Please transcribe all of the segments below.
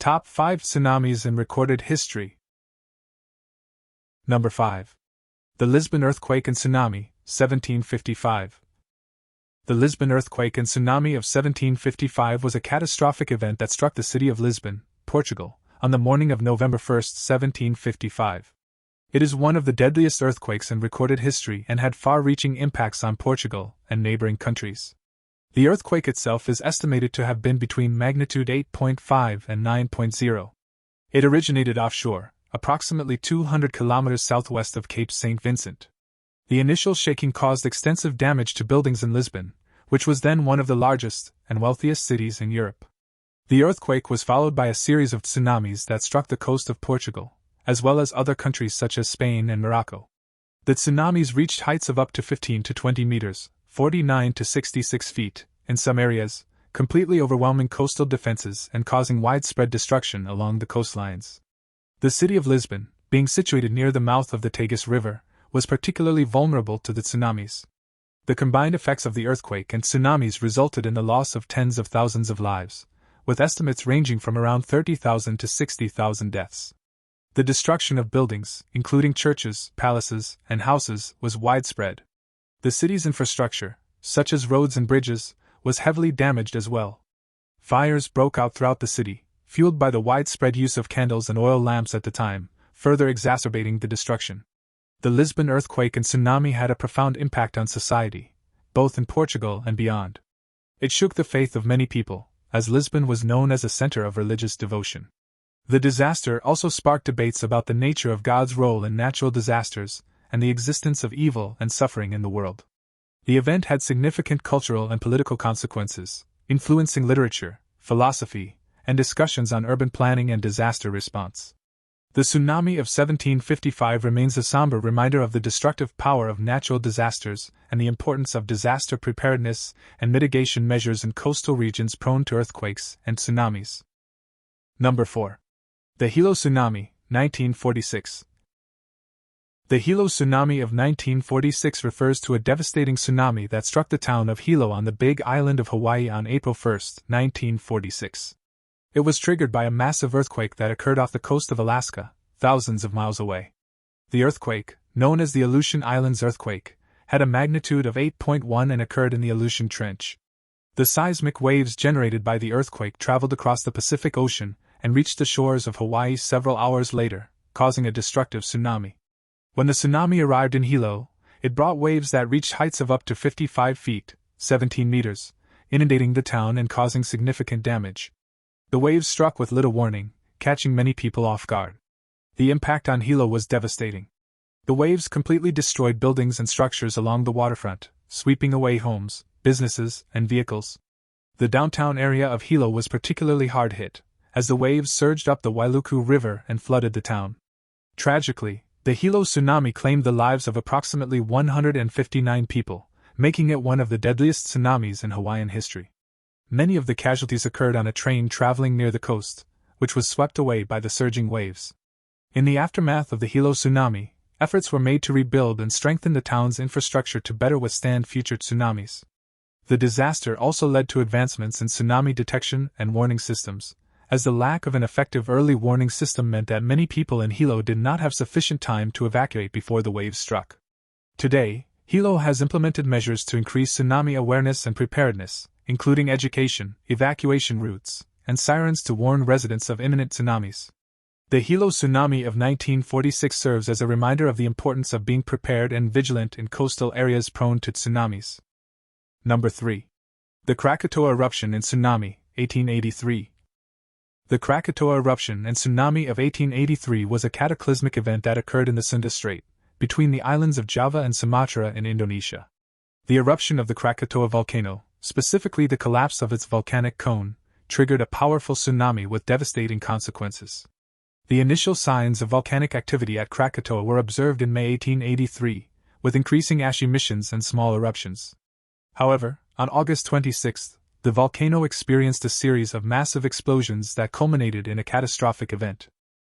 Top 5 Tsunamis in Recorded History. Number 5. The Lisbon Earthquake and Tsunami, 1755. The Lisbon earthquake and tsunami of 1755 was a catastrophic event that struck the city of Lisbon, Portugal, on the morning of November 1, 1755. It is one of the deadliest earthquakes in recorded history and had far-reaching impacts on Portugal and neighboring countries. The earthquake itself is estimated to have been between magnitude 8.5 and 9.0. It originated offshore, approximately 200 kilometers southwest of Cape St. Vincent. The initial shaking caused extensive damage to buildings in Lisbon, which was then one of the largest and wealthiest cities in Europe. The earthquake was followed by a series of tsunamis that struck the coast of Portugal, as well as other countries such as Spain and Morocco. The tsunamis reached heights of up to 15 to 20 meters, 49 to 66 feet, in some areas, completely overwhelming coastal defenses and causing widespread destruction along the coastlines. The city of Lisbon, being situated near the mouth of the Tagus River, was particularly vulnerable to the tsunamis. The combined effects of the earthquake and tsunamis resulted in the loss of tens of thousands of lives, with estimates ranging from around 30,000 to 60,000 deaths. The destruction of buildings, including churches, palaces, and houses, was widespread. The city's infrastructure, such as roads and bridges, was heavily damaged as well. Fires broke out throughout the city, fueled by the widespread use of candles and oil lamps at the time, further exacerbating the destruction. The Lisbon earthquake and tsunami had a profound impact on society, both in Portugal and beyond. It shook the faith of many people, as Lisbon was known as a center of religious devotion. The disaster also sparked debates about the nature of God's role in natural disasters and the existence of evil and suffering in the world. The event had significant cultural and political consequences, influencing literature, philosophy, and discussions on urban planning and disaster response. The tsunami of 1755 remains a somber reminder of the destructive power of natural disasters and the importance of disaster preparedness and mitigation measures in coastal regions prone to earthquakes and tsunamis. Number 4. The Hilo Tsunami, 1946. The Hilo Tsunami of 1946 refers to a devastating tsunami that struck the town of Hilo on the Big Island of Hawaii on April 1, 1946. It was triggered by a massive earthquake that occurred off the coast of Alaska, thousands of miles away. The earthquake, known as the Aleutian Islands earthquake, had a magnitude of 8.1 and occurred in the Aleutian Trench. The seismic waves generated by the earthquake traveled across the Pacific Ocean and reached the shores of Hawaii several hours later, causing a destructive tsunami. When the tsunami arrived in Hilo, it brought waves that reached heights of up to 55 feet, 17 meters, inundating the town and causing significant damage. The waves struck with little warning, catching many people off guard. The impact on Hilo was devastating. The waves completely destroyed buildings and structures along the waterfront, sweeping away homes, businesses, and vehicles. The downtown area of Hilo was particularly hard hit, as the waves surged up the Wailuku River and flooded the town. Tragically, the Hilo tsunami claimed the lives of approximately 159 people, making it one of the deadliest tsunamis in Hawaiian history. Many of the casualties occurred on a train traveling near the coast, which was swept away by the surging waves. In the aftermath of the Hilo tsunami, efforts were made to rebuild and strengthen the town's infrastructure to better withstand future tsunamis. The disaster also led to advancements in tsunami detection and warning systems, as the lack of an effective early warning system meant that many people in Hilo did not have sufficient time to evacuate before the waves struck. Today, Hilo has implemented measures to increase tsunami awareness and preparedness, including education, evacuation routes, and sirens to warn residents of imminent tsunamis. The Hilo tsunami of 1946 serves as a reminder of the importance of being prepared and vigilant in coastal areas prone to tsunamis. Number 3. The Krakatoa eruption and tsunami, 1883. The Krakatoa eruption and tsunami of 1883 was a cataclysmic event that occurred in the Sunda Strait, between the islands of Java and Sumatra in Indonesia. The eruption of the Krakatoa volcano, specifically the collapse of its volcanic cone, triggered a powerful tsunami with devastating consequences. The initial signs of volcanic activity at Krakatoa were observed in May 1883, with increasing ash emissions and small eruptions. However, on August 26, the volcano experienced a series of massive explosions that culminated in a catastrophic event.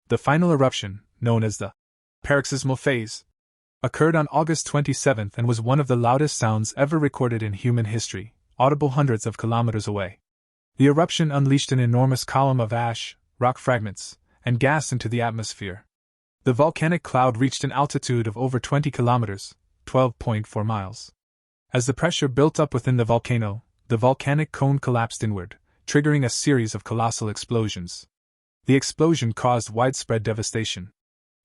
The final eruption, known as the paroxysmal phase, occurred on August 27 and was one of the loudest sounds ever recorded in human history, audible hundreds of kilometers away. The eruption unleashed an enormous column of ash, rock fragments, and gas into the atmosphere. The volcanic cloud reached an altitude of over 20 kilometers, 12.4 miles. As the pressure built up within the volcano, the volcanic cone collapsed inward, triggering a series of colossal explosions. The explosion caused widespread devastation.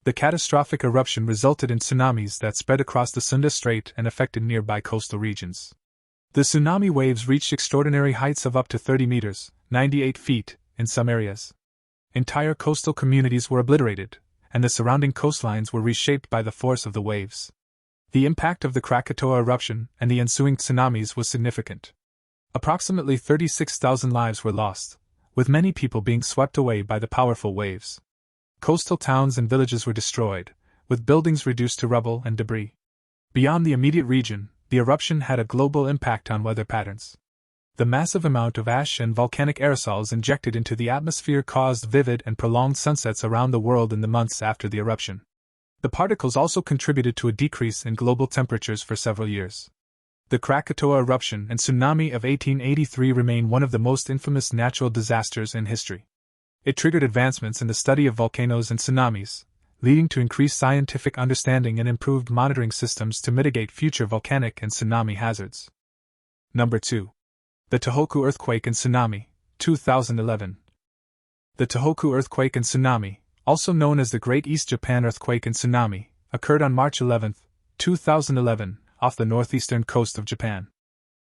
The catastrophic eruption resulted in tsunamis that spread across the Sunda Strait and affected nearby coastal regions. The tsunami waves reached extraordinary heights of up to 30 meters, 98 feet, in some areas. Entire coastal communities were obliterated, and the surrounding coastlines were reshaped by the force of the waves. The impact of the Krakatoa eruption and the ensuing tsunamis was significant. Approximately 36,000 lives were lost, with many people being swept away by the powerful waves. Coastal towns and villages were destroyed, with buildings reduced to rubble and debris. Beyond the immediate region, the eruption had a global impact on weather patterns. The massive amount of ash and volcanic aerosols injected into the atmosphere caused vivid and prolonged sunsets around the world in the months after the eruption. The particles also contributed to a decrease in global temperatures for several years. The Krakatoa eruption and tsunami of 1883 remain one of the most infamous natural disasters in history. It triggered advancements in the study of volcanoes and tsunamis, leading to increased scientific understanding and improved monitoring systems to mitigate future volcanic and tsunami hazards. Number 2. The Tohoku earthquake and tsunami, 2011. The Tohoku earthquake and tsunami, also known as the Great East Japan earthquake and tsunami, occurred on March 11, 2011, off the northeastern coast of Japan.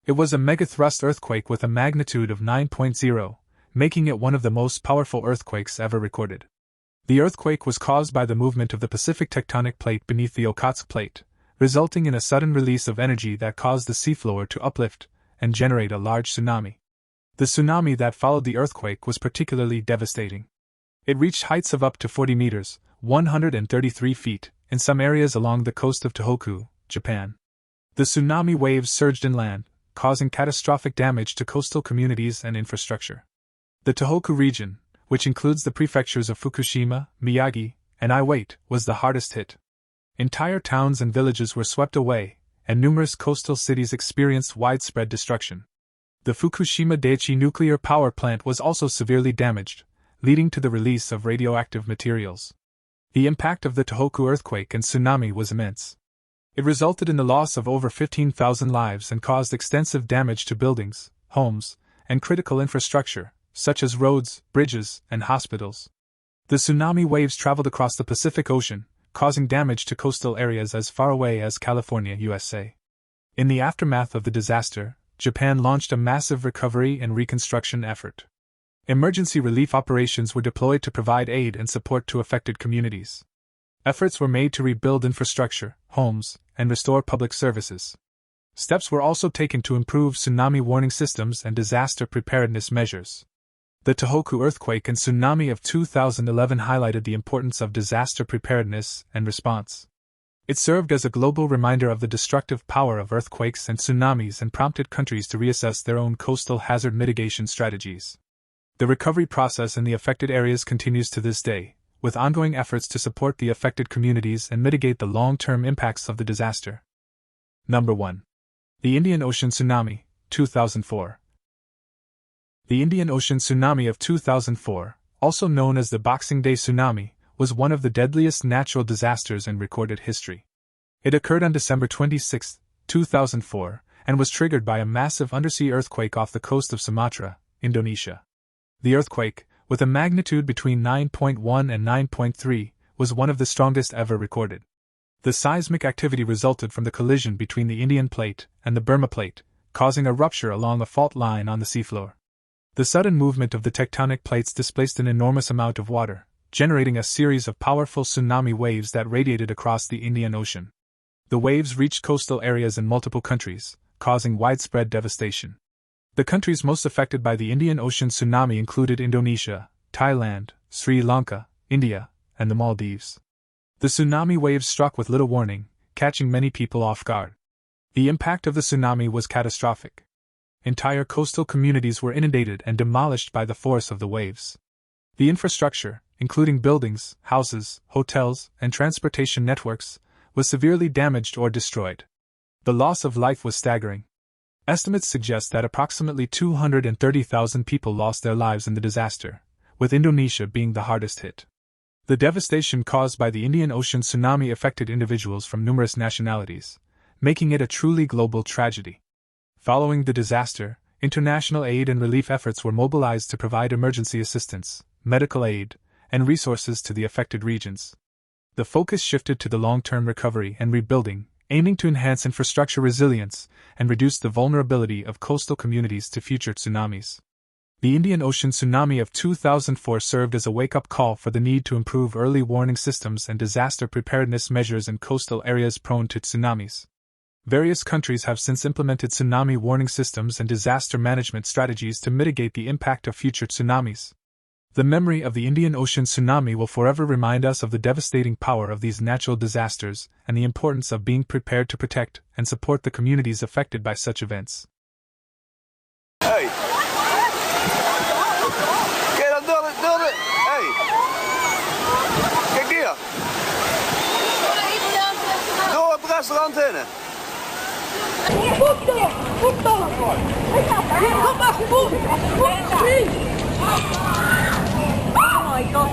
It was a megathrust earthquake with a magnitude of 9.0, making it one of the most powerful earthquakes ever recorded. The earthquake was caused by the movement of the Pacific tectonic plate beneath the Okhotsk plate, resulting in a sudden release of energy that caused the seafloor to uplift and generate a large tsunami. The tsunami that followed the earthquake was particularly devastating. It reached heights of up to 40 meters, 133 feet, in some areas along the coast of Tohoku, Japan. The tsunami waves surged inland, causing catastrophic damage to coastal communities and infrastructure. The Tohoku region, which includes the prefectures of Fukushima, Miyagi, and Iwate, was the hardest hit. Entire towns and villages were swept away, and numerous coastal cities experienced widespread destruction. The Fukushima Daiichi nuclear power plant was also severely damaged, leading to the release of radioactive materials. The impact of the Tohoku earthquake and tsunami was immense. It resulted in the loss of over 15,000 lives and caused extensive damage to buildings, homes, and critical infrastructure, such as roads, bridges, and hospitals. The tsunami waves traveled across the Pacific Ocean, causing damage to coastal areas as far away as California, USA. In the aftermath of the disaster, Japan launched a massive recovery and reconstruction effort. Emergency relief operations were deployed to provide aid and support to affected communities. Efforts were made to rebuild infrastructure, homes, and restore public services. Steps were also taken to improve tsunami warning systems and disaster preparedness measures. The Tohoku earthquake and tsunami of 2011 highlighted the importance of disaster preparedness and response. It served as a global reminder of the destructive power of earthquakes and tsunamis and prompted countries to reassess their own coastal hazard mitigation strategies. The recovery process in the affected areas continues to this day, with ongoing efforts to support the affected communities and mitigate the long-term impacts of the disaster. Number 1. The Indian Ocean Tsunami, 2004. The Indian Ocean Tsunami of 2004, also known as the Boxing Day Tsunami, was one of the deadliest natural disasters in recorded history. It occurred on December 26, 2004, and was triggered by a massive undersea earthquake off the coast of Sumatra, Indonesia. The earthquake, with a magnitude between 9.1 and 9.3, was one of the strongest ever recorded. The seismic activity resulted from the collision between the Indian Plate and the Burma Plate, causing a rupture along a fault line on the seafloor. The sudden movement of the tectonic plates displaced an enormous amount of water, generating a series of powerful tsunami waves that radiated across the Indian Ocean. The waves reached coastal areas in multiple countries, causing widespread devastation. The countries most affected by the Indian Ocean tsunami included Indonesia, Thailand, Sri Lanka, India, and the Maldives. The tsunami waves struck with little warning, catching many people off guard. The impact of the tsunami was catastrophic. Entire coastal communities were inundated and demolished by the force of the waves. The infrastructure, including buildings, houses, hotels, and transportation networks, was severely damaged or destroyed. The loss of life was staggering. Estimates suggest that approximately 230,000 people lost their lives in the disaster, with Indonesia being the hardest hit. The devastation caused by the Indian Ocean tsunami affected individuals from numerous nationalities, making it a truly global tragedy. Following the disaster, international aid and relief efforts were mobilized to provide emergency assistance, medical aid, and resources to the affected regions. The focus shifted to the long-term recovery and rebuilding, aiming to enhance infrastructure resilience and reduce the vulnerability of coastal communities to future tsunamis. The Indian Ocean tsunami of 2004 served as a wake-up call for the need to improve early warning systems and disaster preparedness measures in coastal areas prone to tsunamis. Various countries have since implemented tsunami warning systems and disaster management strategies to mitigate the impact of future tsunamis. The memory of the Indian Ocean tsunami will forever remind us of the devastating power of these natural disasters and the importance of being prepared to protect and support the communities affected by such events. Hey! Kijk dan door de... Hey! Kijk hier! Door het restaurant heen! Oh my god,